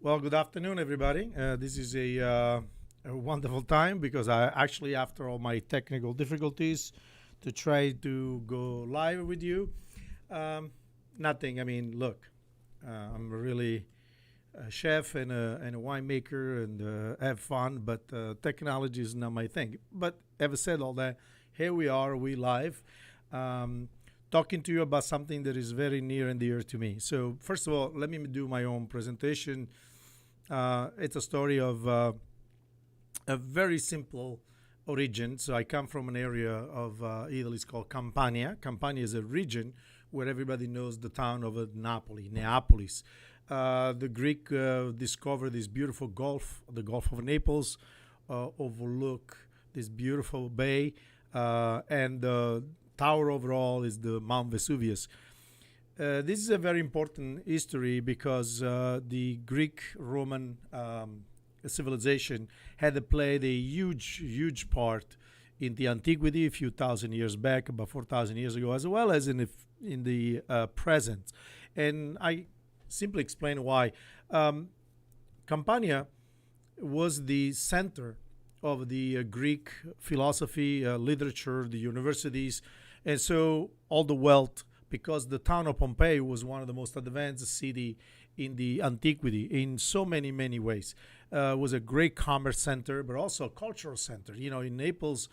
Well, good afternoon, everybody. This is a wonderful time because I actually, after all my technical difficulties, to try to go live with you. Um, Nothing. I mean, look, I'm really a chef and a winemaker and have fun, but technology is not my thing. But having said all that, here we are, we live, um, talking to you about something that is very near and dear to me. So, first of all, let me do my own presentation. It's a story of a very simple origin. So I come from an area of Italy. It's called Campania. Campania is a region where everybody knows the town of Napoli, Neapolis. The Greek discovered this beautiful gulf, the Gulf of Naples, overlook this beautiful bay, and the tower overall is the Mount Vesuvius. This is a very important history because the Greek Roman civilization had played a huge part in the antiquity a few thousand years back, about 4,000 years ago, as well as in the present. And I simply explain why. Campania was the center of the Greek philosophy, literature, the universities, and so all the wealth, because the town of Pompeii was one of the most advanced city in the antiquity in so many ways. Was a great commerce center, but also a cultural center. You know, in Naples,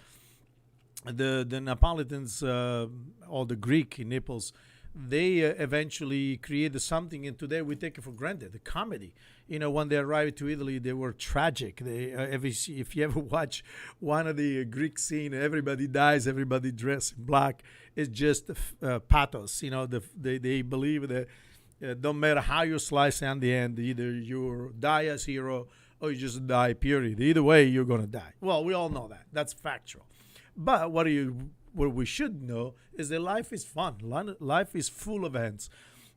the Neapolitans or the Greek in Naples, they eventually created something, and today we take it for granted. The comedy, you know, when they arrived to Italy, they were tragic. If you ever watch one of the Greek scene, everybody dies, everybody dressed in black. It's just pathos. You know, they believe that don't matter how you slice it, in the end, either you die as hero or you just die. Period. Either way, you're gonna die. Well, we all know that. That's factual. But what we should know is that life is fun. Life is full of events.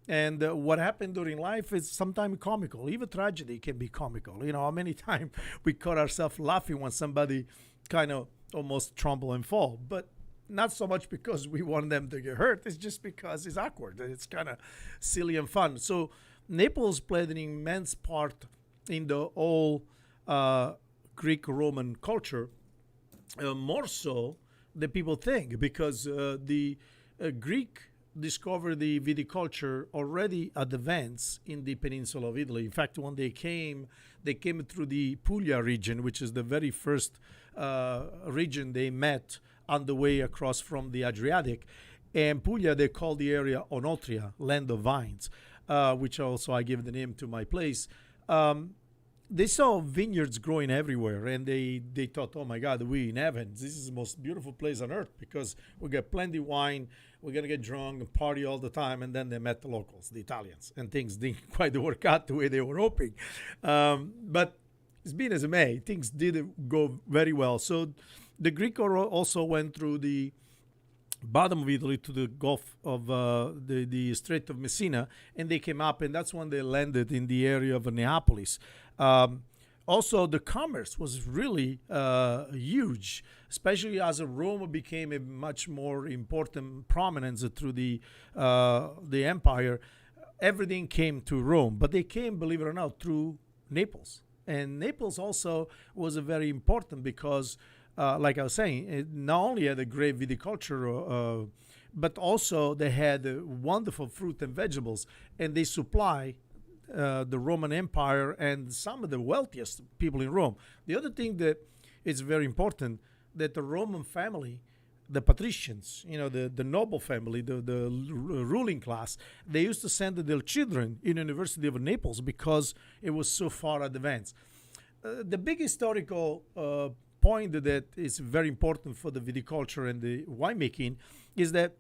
And what happened during life is sometimes comical. Even tragedy can be comical. You know, how many times we caught ourselves laughing when somebody kind of almost tremble and fall. But not so much because we want them to get hurt. It's just because it's awkward. It's kind of silly and fun. So Naples played an immense part in the whole Greek Roman culture, more so than people think, because the Greek discovered the viticulture already advanced in the peninsula of Italy. In fact, when they came through the Puglia region, which is the very first region they met on the way across from the Adriatic. And Puglia, they call the area Onotria, land of vines, which also I give the name to my place. Um, they saw vineyards growing everywhere, and they thought, oh my God, we in heaven. This is the most beautiful place on earth because we get plenty of wine, we're gonna get drunk and party all the time. And then they met the locals, the Italians, and things didn't quite work out the way they were hoping. But it's been as it may, things did go very well. So the Greek also went through the bottom of Italy to the Gulf of the Strait of Messina, and they came up, and that's when they landed in the area of Neapolis. Um, Also, the commerce was really huge, especially as Rome became a much more important prominence through the empire. Everything came to Rome, but they came, believe it or not, through Naples. And Naples also was a very important because, like I was saying, it not only had a great viticulture, but also they had wonderful fruit and vegetables, and they supply the Roman Empire and some of the wealthiest people in Rome. The other thing that is very important, that the Roman family, the patricians, you know, the noble family, the ruling class, they used to send their children in the University of Naples because it was so far advanced. The big historical point that is very important for the viticulture and the winemaking is that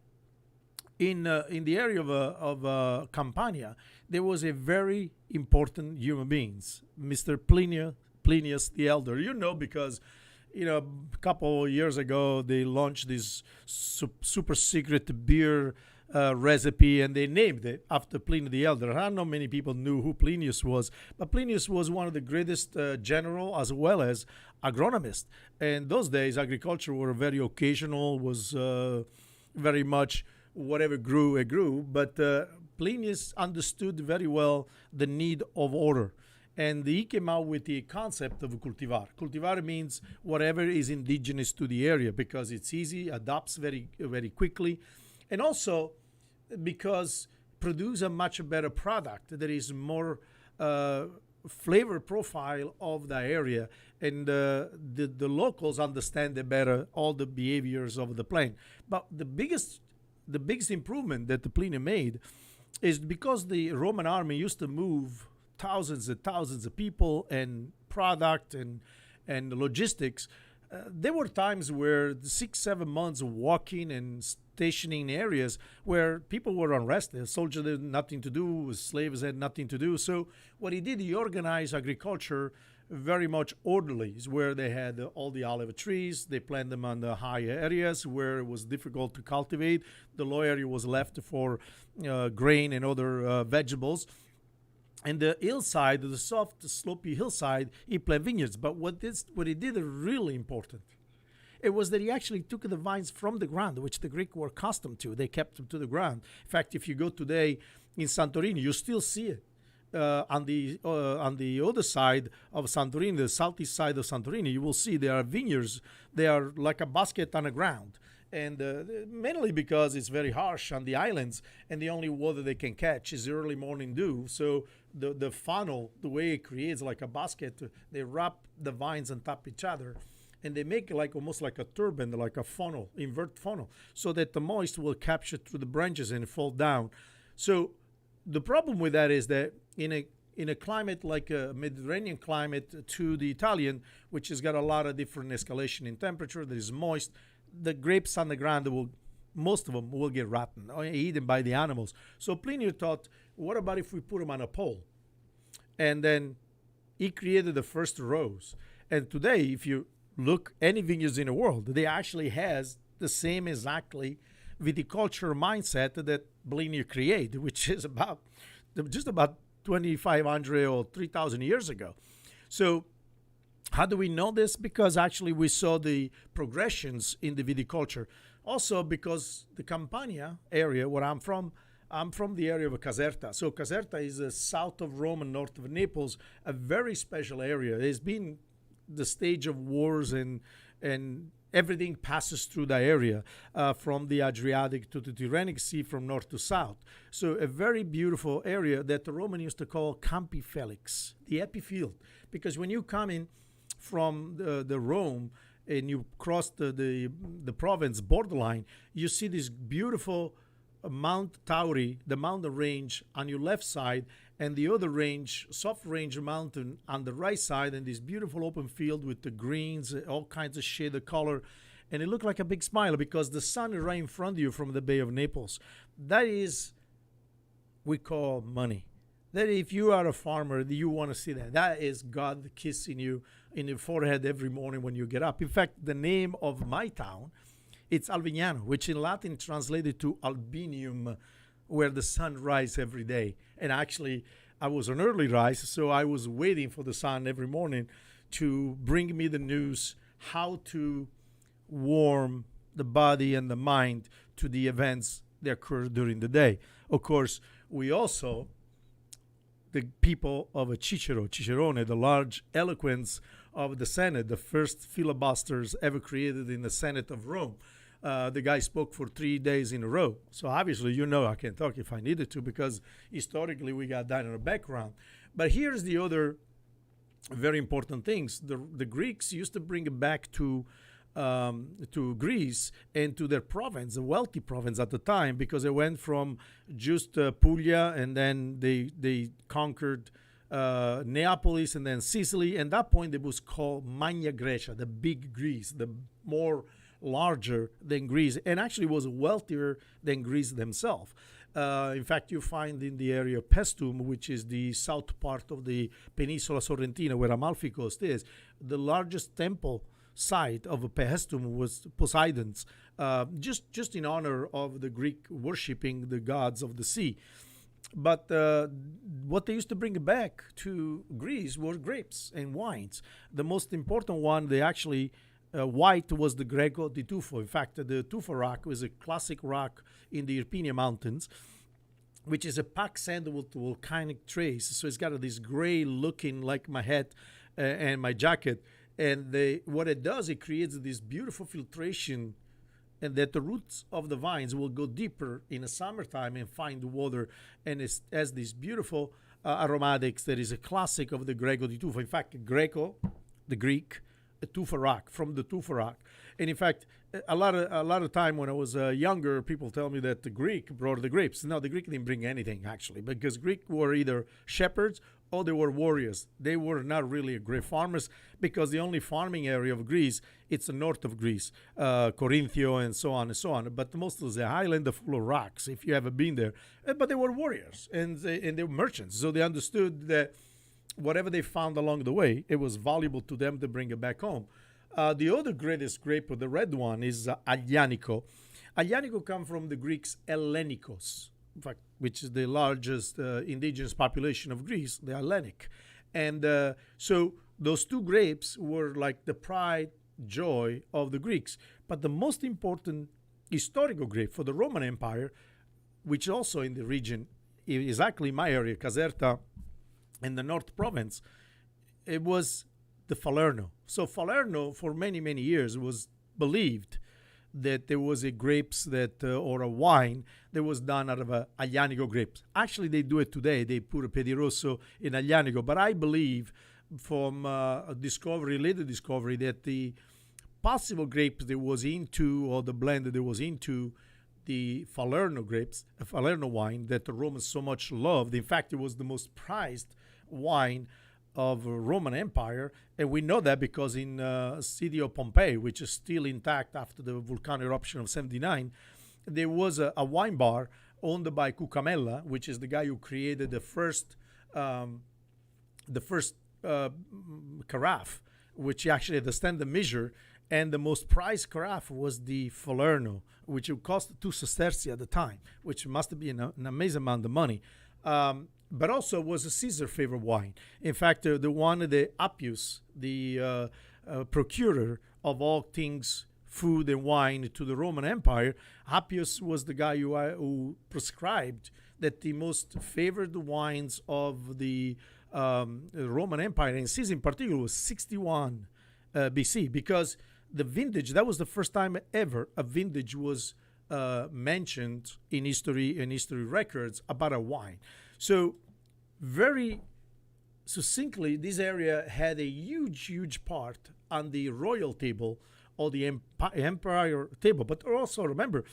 in the area of Campania, there was a very important human beings, Mr. Plinius the Elder. You know, because a couple of years ago they launched this super secret beer recipe, and they named it after Pliny the Elder. I don't know many people knew who Plinius was, but Plinius was one of the greatest general as well as agronomist. And those days, agriculture were very occasional, was very much whatever grew, it grew. But Plinius understood very well the need of order. And he came out with the concept of cultivar. Cultivar means whatever is indigenous to the area because it's easy, adapts very quickly, and also because produce a much better product. There is more flavor profile of the area, and the locals understand it better all the behaviors of the plant. But the biggest improvement that the Pliny made is because the Roman army used to move thousands and thousands of people and product and logistics. There were times where 6 7 months walking and stationing areas where people were unrested. Soldiers had nothing to do, slaves had nothing to do. So what he did, he organized agriculture very much orderly, where they had all the olive trees. They planted them on the high areas where it was difficult to cultivate. The low area was left for grain and other vegetables. And the hillside, the soft, slopey hillside, he planted vineyards. But what he did really important, it was that he actually took the vines from the ground, which the Greeks were accustomed to. They kept them to the ground. In fact, if you go today in Santorini, you still see it. On the other side of Santorini, the southeast side of Santorini, you will see there are vineyards. They are like a basket on the ground. And mainly because it's very harsh on the islands, and the only water they can catch is early morning dew. So the funnel, the way it creates like a basket, they wrap the vines on top of each other, and they make like almost like a turban, like a funnel, invert funnel, so that the moist will capture through the branches and fall down. So the problem with that is that in a climate like a Mediterranean climate to the Italian, which has got a lot of different escalation in temperature, that is moist, the grapes on the ground most of them will get rotten or eaten by the animals. So Pliny thought, what about if we put them on a pole? And then he created the first rows. And today, if you look any vineyards in the world, they actually has the same exactly viticulture mindset that Pliny created, which is just about 2,500 or 3,000 years ago. So how do we know this? Because actually we saw the progressions in the viticulture. Also because the Campania area where I'm from the area of Caserta. So Caserta is south of Rome and north of Naples, a very special area. It's been the stage of wars and everything passes through the area, from the Adriatic to the Tyrrhenic Sea, from north to south. So a very beautiful area that the Roman used to call Campi Felix, the happy field. Because when you come in from the Rome and you cross the province borderline, you see this beautiful Mount Tauri, the mountain range on your left side, and the other range, soft range mountain on the right side, and this beautiful open field with the greens, all kinds of shade of color. And it looked like a big smile because the sun is right in front of you from the Bay of Naples. That is, we call money. That if you are a farmer, you want to see that. That is God kissing you in your forehead every morning when you get up. In fact, the name of my town, it's Alvignano, which in Latin translated to Albinium, where the sun rises every day. And actually, I was an early rise, so I was waiting for the sun every morning to bring me the news how to warm the body and the mind to the events that occur during the day. Of course, we also, the people of Cicerone, the large eloquence of the Senate, the first filibusters ever created in the Senate of Rome. The guy spoke for 3 days in a row. So obviously, I can talk if I needed to, because historically we got that in our background. But here's the other very important things. The Greeks used to bring it back to Greece and to their province, a wealthy province at the time, because it went from just Puglia, and then they conquered Neapolis and then Sicily. And at that point, it was called Magna Graecia, the big Greece, the more larger than Greece, and actually was wealthier than Greece themselves. In fact, you find in the area of Paestum, which is the south part of the Peninsula Sorrentina, where Amalfi Coast is, the largest temple site of Paestum was Poseidon's, just in honor of the Greek worshipping the gods of the sea. But what they used to bring back to Greece were grapes and wines. The most important one, they actually white, was the Greco di Tufo. In fact, the Tufo rock was a classic rock in the Irpinia Mountains, which is a packed sand with volcanic trace. So it's got this gray looking like my hat and my jacket. And what it does, it creates this beautiful filtration, and that the roots of the vines will go deeper in the summertime and find the water. And it has these beautiful aromatics that is a classic of the Greco di Tufa. In fact, Greco, the Greek, a tufa rock, from the tufa rock. And in fact, a lot of time when I was younger, people tell me that the Greek brought the grapes. No, the Greek didn't bring anything, actually, because Greek were either shepherds or they were warriors. They were not really grape farmers, because the only farming area of Greece, it's the north of Greece, Corinthio and so on and so on. But most of the island are full of rocks, if you ever been there. But they were warriors, and they were merchants. So they understood that whatever they found along the way, it was valuable to them to bring it back home. The other greatest grape, the red one, is Aglianico. Aglianico comes from the Greeks Hellenikos, in fact, which is the largest indigenous population of Greece, the Hellenic. And so those two grapes were like the pride, joy of the Greeks. But the most important historical grape for the Roman Empire, which also in the region, exactly my area, Caserta, in the North Province, it was the Falerno. So Falerno, for many, many years, was believed that there was a grapes that, or a wine that was done out of Aglianico grapes. Actually, they do it today. They put a Piedirosso in Aglianico. But I believe from a discovery, later discovery, that the possible grapes that was into, or the blend that was into the Falerno grapes, a Falerno wine that the Romans so much loved. In fact, it was the most prized wine of Roman Empire, and we know that because in city of Pompeii, which is still intact after the volcanic eruption of 79, there was a wine bar owned by Cucamella, which is the guy who created the first carafe, which actually had the standard measure, and the most prized carafe was the Falerno, which cost 2 sesterzi at the time, which must have been an amazing amount of money. But also was a Caesar favorite wine. In fact, the one, the Appius, the procurer of all things food and wine to the Roman Empire, Appius was the guy who prescribed that the most favored wines of the Roman Empire, and Caesar in particular, was 61 BC, because the vintage, that was the first time ever a vintage was mentioned in history records about a wine. So very succinctly, this area had a huge part on the royal table or the empire table. But also remember,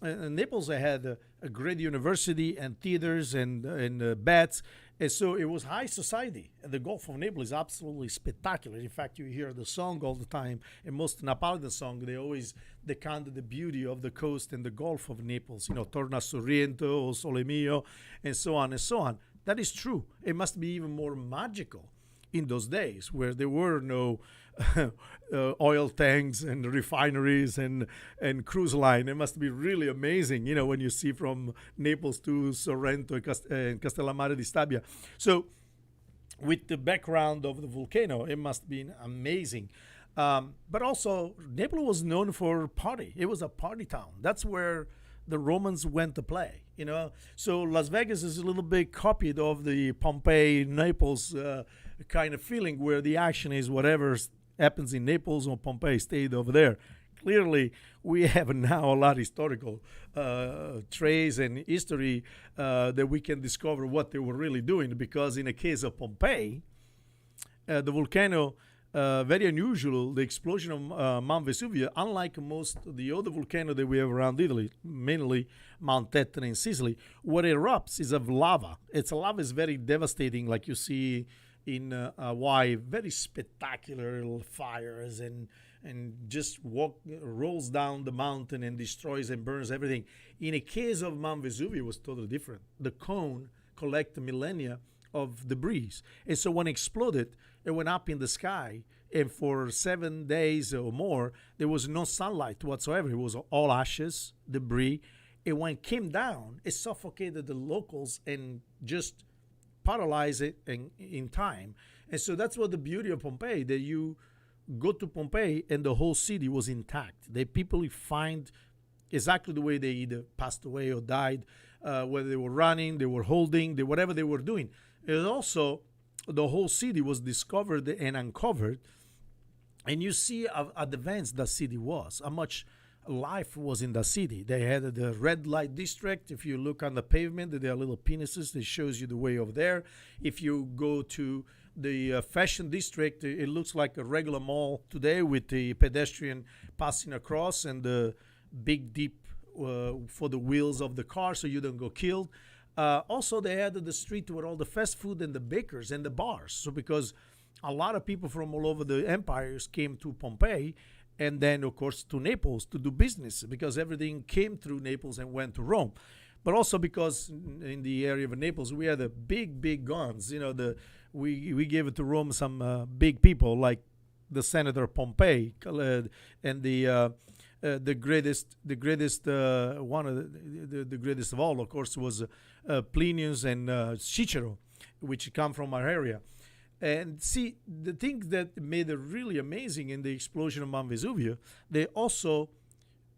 Naples had a great university and theaters and baths. And so it was high society. And the Gulf of Naples is absolutely spectacular. In fact, you hear the song all the time. And most Napolitan songs, they always decant the beauty of the coast and the Gulf of Naples. You know, Torna Sorrento, O Sole Mio, and so on and so on. That is true. It must be even more magical in those days where there were no oil tanks and refineries and cruise line. It must be really amazing, you know, when you see from Naples to Sorrento and Castellammare di Stabia. So with the background of the volcano, it must be amazing. But also, Naples was known for party. It was a party town. That's where the Romans went to play, you know. So Las Vegas is a little bit copied of the Pompeii, Naples kind of feeling, where the action is whatever happens in Naples or Pompeii stayed over there. Clearly, we have now a lot of historical trace and history that we can discover what they were really doing, because in the case of Pompeii, the volcano, very unusual, the explosion of Mount Vesuvio, unlike most of the other volcanoes that we have around Italy, mainly Mount Etna in Sicily, what erupts is of lava. Its lava is very devastating, like you see in Hawaii, very spectacular fires and just rolls down the mountain and destroys and burns everything. In a case of Mount Vesuvio, it was totally different. The cone collected millennia of debris. And so when it exploded, it went up in the sky, and for 7 days or more, there was no sunlight whatsoever. It was all ashes, debris. And when it came down, it suffocated the locals and just paralyzed it in time. And so that's what the beauty of Pompeii, that you go to Pompeii and the whole city was intact. They people find exactly the way they either passed away or died whether they were running, they were holding, whatever they were doing. And also, the whole city was discovered and uncovered, and you see at the events that city was, how much life was in the city. They had the red light district. If you look on the pavement, there are little penises that shows you the way over there. If you go to the fashion district, it looks like a regular mall today with the pedestrian passing across and the big deep for the wheels of the car so you don't go killed. Also, they had the street where all the fast food and the bakers and the bars. So because a lot of people from all over the empires came to Pompeii, and then, of course, to Naples to do business, because everything came through Naples and went to Rome. But also because in the area of Naples, we had the big guns. We gave it to Rome some big people like the Senator Pompey and the greatest one of the greatest of all, of course, was Plinius and Cicero, which come from our area. And see, the thing that made it really amazing in the explosion of Mount Vesuvio, they also,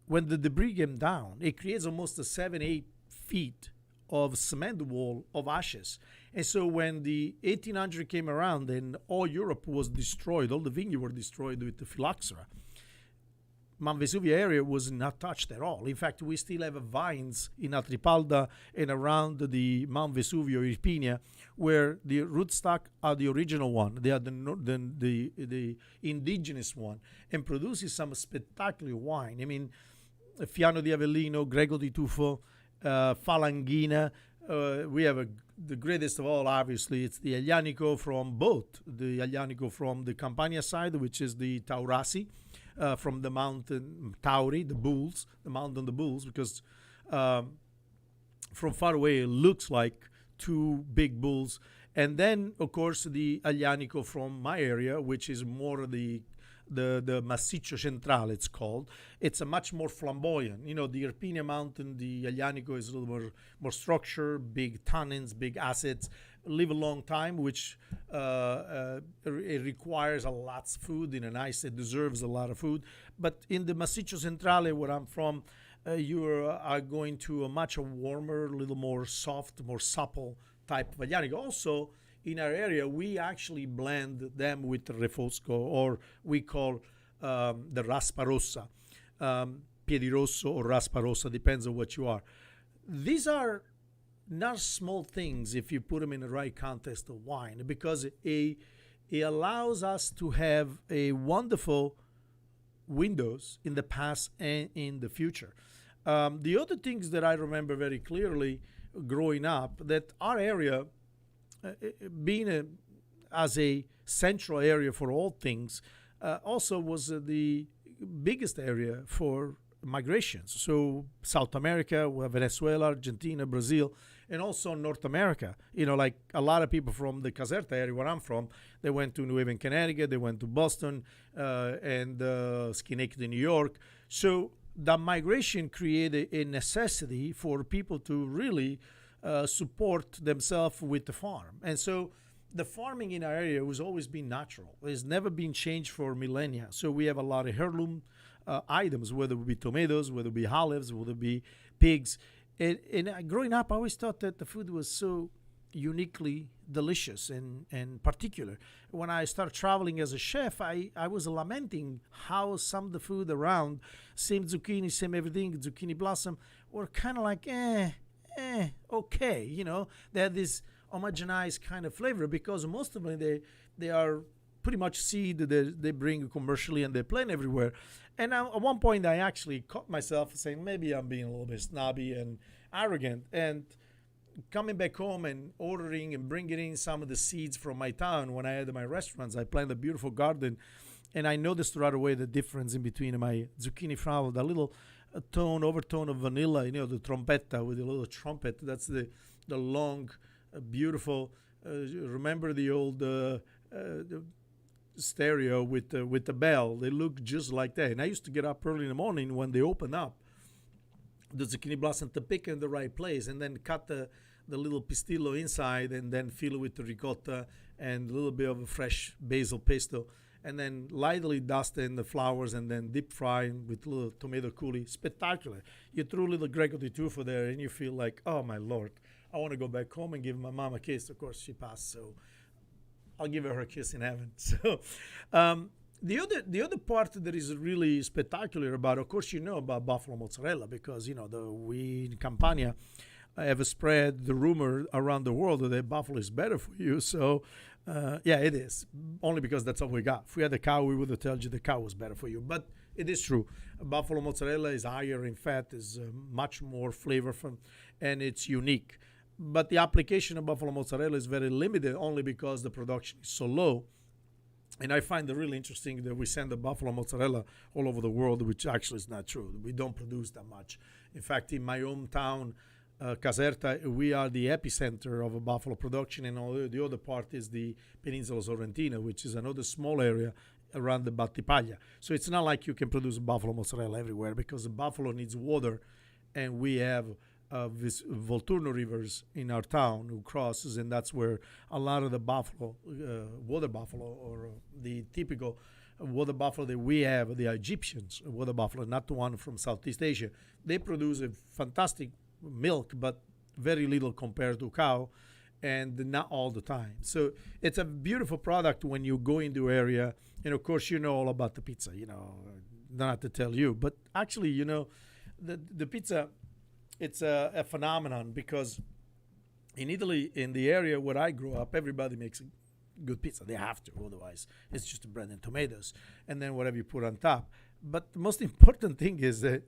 when the debris came down, it creates almost a 7-8 feet of cement wall of ashes. And so when the 1800 came around and all Europe was destroyed, all the vineyards were destroyed with the phylloxera, Mount Vesuvio area was not touched at all. In fact, we still have vines in Atripalda and around the Mount Vesuvio, Irpinia, where the rootstock are the original one. They are the indigenous one, and produces some spectacular wine. I mean, Fiano di Avellino, Grego di Tufo, Falanghina. We have the greatest of all, obviously. It's the Aglianico from both. The Aglianico from the Campania side, which is the Taurasi, from the mountain Tauri, the bulls, the mountain the bulls, because from far away it looks like two big bulls. And then, of course, the Aglianico from my area, which is more the Massiccio Centrale, it's called. It's a much more flamboyant. The Irpinia mountain, the Aglianico is a little more structure, big tannins, big acids, live a long time, which it requires a lot of food. It deserves a lot of food. But in the Massiccio Centrale, where I'm from, you are going to a much warmer, a little more soft, more supple type of Aglianico. Also, in our area, we actually blend them with Refosco, or we call the Rasparossa, Piedirosso or Rasparossa, depends on what you are. These are not small things if you put them in the right context of wine, because it allows us to have a wonderful windows in the past and in the future. The other things that I remember very clearly growing up, that our area, being as a central area for all things, also was the biggest area for migrations. So South America, Venezuela, Argentina, Brazil, and also North America. Like a lot of people from the Caserta area where I'm from, they went to New Haven, Connecticut, they went to Boston, and Schenectady, New York. So the migration created a necessity for people to really support themselves with the farm. And so the farming in our area has always been natural. It's never been changed for millennia. So we have a lot of heirloom items, whether it be tomatoes, whether it be olives, whether it be pigs. And growing up, I always thought that the food was so uniquely delicious and particular. When I started traveling as a chef, I was lamenting how some of the food around, same zucchini, same everything, zucchini blossom, were kind of like, okay. They had this homogenized kind of flavor, because most of them, they are pretty much seed that they bring commercially and they plant everywhere. And at one point, I actually caught myself saying, maybe I'm being a little bit snobby and arrogant. And coming back home and ordering and bringing in some of the seeds from my town, when I had my restaurants, I planted a beautiful garden. And I noticed right away the difference in between my zucchini flower, the little overtone of vanilla, the trompetta with a little trumpet. That's the long, beautiful, remember the old the stereo with the bell? They look just like that. And I used to get up early in the morning when they open up the zucchini blossom to pick in the right place, and then cut the little pistillo inside, and then fill it with the ricotta and a little bit of a fresh basil pesto. and then lightly dust in the flowers and then deep fry with little tomato coulis. Spectacular. You throw a little Greco di Tufo there and you feel like, oh my Lord, I want to go back home and give my mom a kiss. Of course, she passed, so I'll give her a kiss in heaven. So the other part that is really spectacular about, of course, you know about buffalo mozzarella because we in Campania have spread the rumor around the world that buffalo is better for you. So yeah, it is only because that's all we got. If we had a cow, we would have told you the cow was better for you. But it is true. Buffalo mozzarella is higher in fat, is much more flavorful, and it's unique. But the application of buffalo mozzarella is very limited only because the production is so low. And I find it really interesting that we send the buffalo mozzarella all over the world, which actually is not true. We don't produce that much. In fact, in my hometown, Caserta, we are the epicenter of buffalo production, and all the other part is the Peninsula Sorrentina, which is another small area around the Battipaglia. So it's not like you can produce buffalo mozzarella everywhere because the buffalo needs water, and we have this Volturno rivers in our town who crosses, and that's where a lot of the buffalo, water buffalo, or the typical water buffalo that we have, the Egyptians water buffalo, not the one from Southeast Asia, they produce a fantastic milk, but very little compared to cow, and not all the time. So it's a beautiful product when you go into area, and of course you know all about the pizza. Don't have to tell you, but actually the pizza, it's a phenomenon because in Italy, in the area where I grew up, everybody makes a good pizza. They have to, otherwise it's just bread and tomatoes, and then whatever you put on top. But the most important thing is that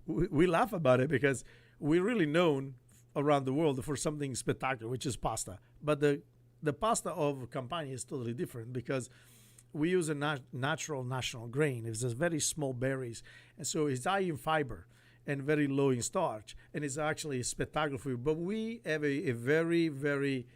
we laugh about it because we're really known around the world for something spectacular, which is pasta. But the pasta of Campania is totally different because we use a natural national grain. It's just very small berries, and so it's high in fiber and very low in starch, and it's actually spectacular for you. But we have a very, very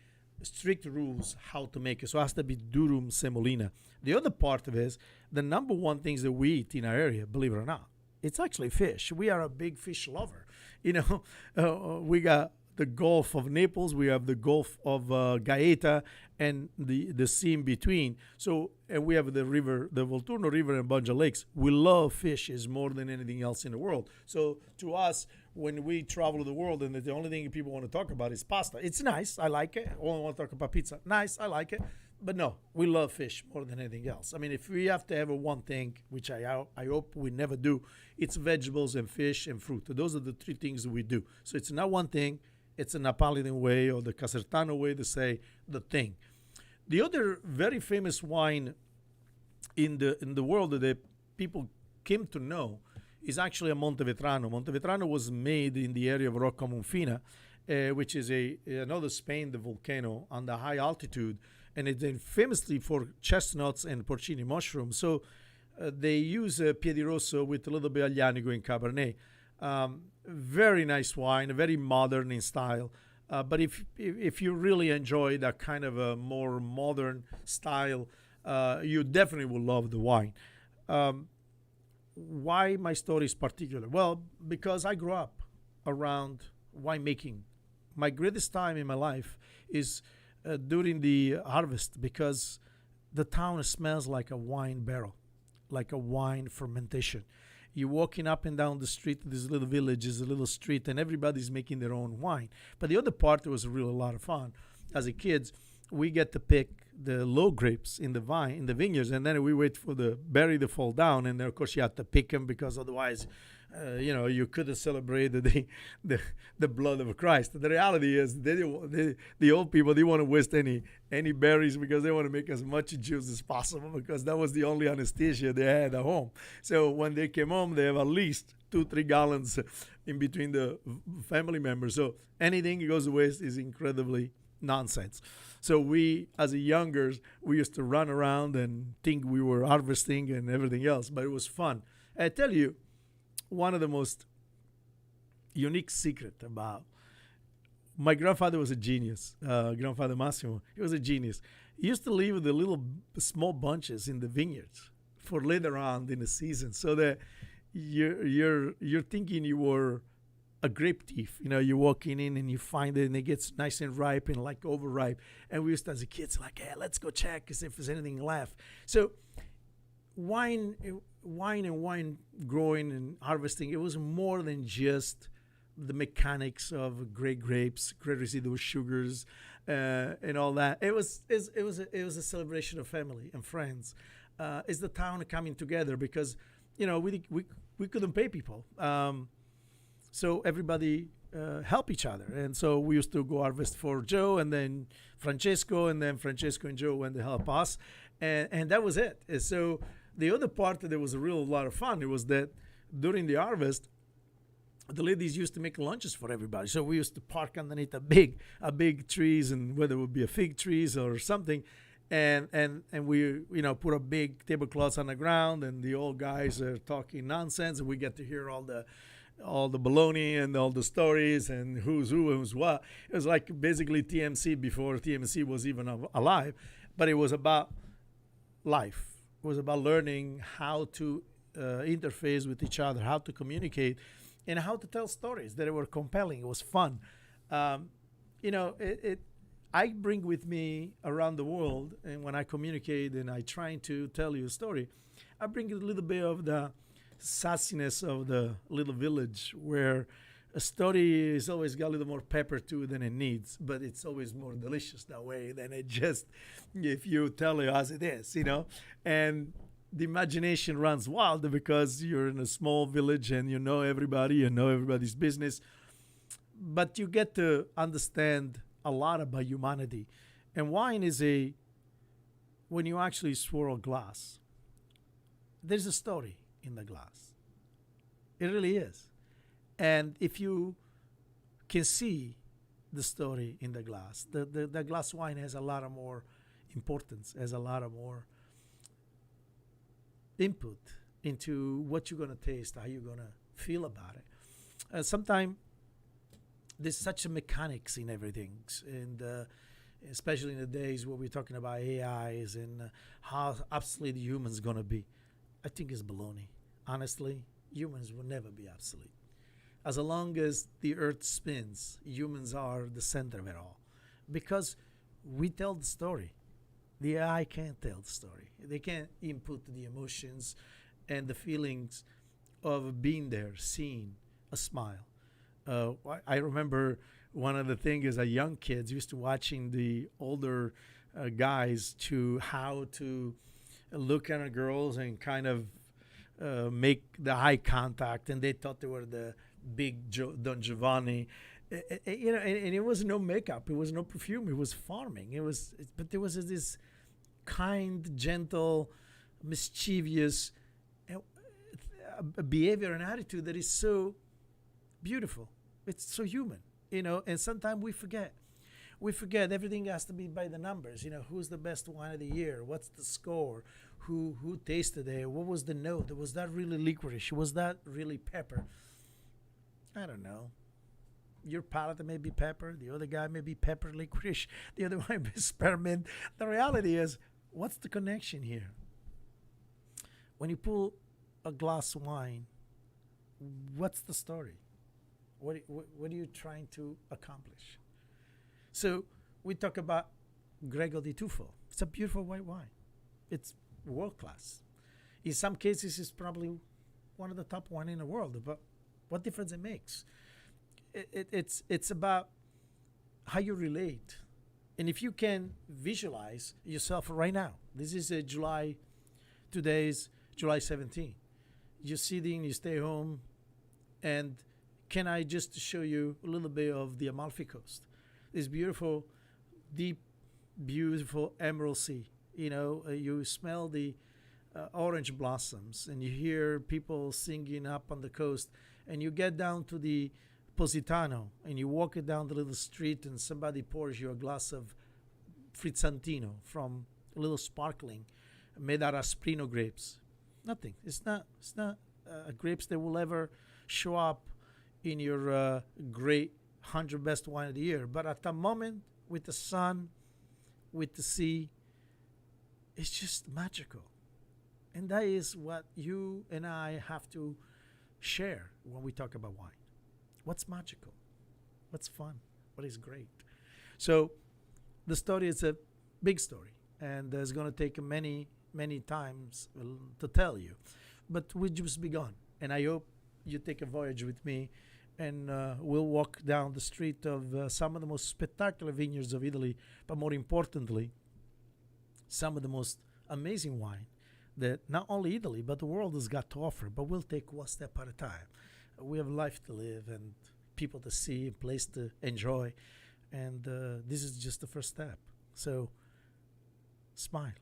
strict rules how to make it. So it has to be durum semolina. The other part of it is the number one things that we eat in our area, believe it or not, it's actually fish. We are a big fish lover. We got the Gulf of Naples, we have the Gulf of Gaeta, and the sea in between. So, and we have the river, the Volturno River and Bunja Lakes. We love fishes more than anything else in the world. So to us, when we travel the world and the only thing people want to talk about is pasta, it's nice, I like it. Only want to talk about pizza, nice, I like it. But no, we love fish more than anything else. I mean, if we have to have one thing, which I hope we never do, it's vegetables and fish and fruit. Those are the three things that we do. So it's not one thing. It's a Napolitan way or the Casertano way to say the thing. The other very famous wine in the world that people came to know is actually a Montevetrano. Montevetrano was made in the area of Roccamonfina, which is another Spain, the volcano on the high altitude, and it's famously for chestnuts and porcini mushrooms. So they use Piedirosso with a little bit Aglianico and Cabernet. Very nice wine, very modern in style. But if you really enjoy that kind of a more modern style, you definitely will love the wine. Why my story is particular? Well, because I grew up around winemaking. My greatest time in my life is during the harvest because the town smells like a wine barrel, like a wine fermentation. You're walking up and down the street, these little villages, a little street, and everybody's making their own wine. But the other part was really a lot of fun. As a kids, we get to pick the low grapes in the vineyards, and then we wait for the berry to fall down, and then of course you have to pick them because otherwise, you couldn't celebrate the blood of Christ. The reality is, the old people, they want to waste any berries because they want to make as much juice as possible because that was the only anesthesia they had at home. So when they came home, they have at least 2-3 gallons in between the family members. So anything that goes to waste is incredibly nonsense. So we, as a youngers, we used to run around and think we were harvesting and everything else, but it was fun. I tell you, one of the most unique secret about my grandfather was a genius. Grandfather Massimo, he was a genius. He used to leave the little small bunches in the vineyards for later on in the season, so that you're thinking you were a grape thief. You know, you're walking in and you find it and it gets nice and ripe and like overripe. And we used to, as a kids, like, hey, let's go check if there's anything left. So wine, wine growing and harvesting, it was more than just the mechanics of great grapes, great residual sugars, and all that. It was a celebration of family and friends. It's the town coming together because, we couldn't pay people. So everybody help each other. And so we used to go harvest for Joe and then Francesco, and then Francesco and Joe went to help us. And that was it. And so the other part that was a real lot of fun, it was that during the harvest, the ladies used to make lunches for everybody. So we used to park underneath a big trees, and whether it would be a fig trees or something, and we put a big tablecloth on the ground, and the old guys are talking nonsense, and we get to hear all the baloney and all the stories and who's who and who's what. It was like basically TMC before TMC was even alive, but it was about life. It was about learning how to interface with each other, how to communicate, and how to tell stories that were compelling. It was fun. I bring with me around the world, and when I communicate and I try to tell you a story, I bring a little bit of the sassiness of the little village, where a story is always got a little more pepper to it than it needs, but it's always more delicious that way than it just if you tell it as it is, and the imagination runs wild because you're in a small village and you know everybody, you know everybody's business, but you get to understand a lot about humanity. And wine is when you actually swirl glass, there's a story in the glass. It really is. And if you can see the story in the glass, the glass wine has a lot of more importance, has a lot of more input into what you're going to taste, how you're going to feel about it. Sometimes there's such a mechanics in everything, and especially in the days where we're talking about AIs and how obsolete humans going to be. I think it's baloney. Honestly, humans will never be obsolete. As long as the earth spins, humans are the center of it all, because we tell the story. The AI can't tell the story. They can't input the emotions and the feelings of being there, seeing a smile. I remember one of the things as a young kids used to watching the older guys to how to look at girls and kind of make the eye contact, and they thought they were the big Don Giovanni. And it was no makeup, it was no perfume, it was farming. But there was this kind, gentle, mischievous behavior and attitude that is so beautiful. It's so human, and sometimes we forget. We forget everything has to be by the numbers. Who's the best wine of the year? What's the score? Who tasted it? What was the note? Was that really licorice? Was that really pepper? I don't know. Your palate may be pepper. The other guy may be pepper licorice. The other one may be spearmint. The reality is, what's the connection here? When you pull a glass of wine, what's the story? What are you trying to accomplish? So we talk about Grego di Tufo. It's a beautiful white wine. It's world class. In some cases, it's probably one of the top wine in the world. But what difference it makes? It's about how you relate. And if you can visualize yourself right now, this is today's July 17th. You're sitting, you stay home, and can I just show you a little bit of the Amalfi Coast? This beautiful, deep, beautiful emerald sea. You smell the orange blossoms, and you hear people singing up on the coast, and you get down to the Positano, and you walk it down the little street, and somebody pours you a glass of Frizzantino from a little sparkling, made out of Asprino grapes. Nothing. It's not grapes that will ever show up in your great 100 best wine of the year. But at the moment, with the sun, with the sea, it's just magical. And that is what you and I have to share when we talk about wine. What's magical? What's fun? What is great? So the story is a big story, and it's going to take many times to tell you. But we just begun, and I hope you take a voyage with me, and we'll walk down the street of some of the most spectacular vineyards of Italy, but more importantly, some of the most amazing wine that not only Italy but the world has got to offer. But we'll take one step at a time. We have life to live and people to see, a place to enjoy, and this is just the first step. So smile.